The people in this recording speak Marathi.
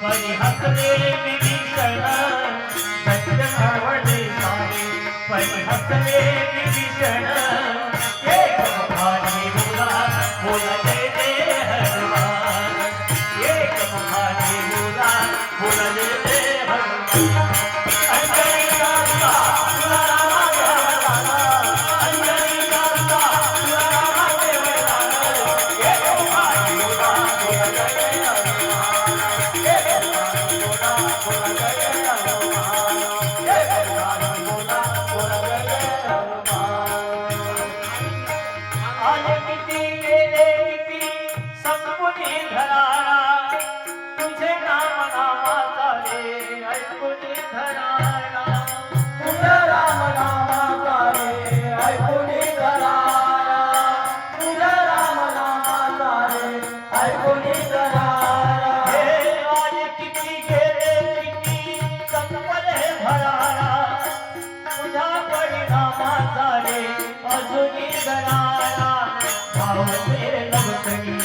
परी हसले विभीषण सत्य आवडे सारे परी हसले विभीषण एक मुखाने बोला बोला जय जय हनुमान एक मुखाने बोला बोला जय जय हनुमान अंजनी कांता तुला रामा देवताना अंजनी कांता तुला रामा देवताना एक मुखाने बोला बोला जय जय हनुमान एक मुखाने बोला बोला जय जय हनुमान एक मुखाने बोला बोला जय जय हनुमान आज किती गेले किती संपुनी घराणा तुझे नाम नामाचा रे ऐकून घराणा तुझ्या राम नामाचा रे ऐकून घराणा तुझ्या राम नामाचा रे ऐकून घराणा हे आज किती गेले किती संपले घराणा तुझ्या परिणामाचा रे अजून घराणा भाव ते नवकरी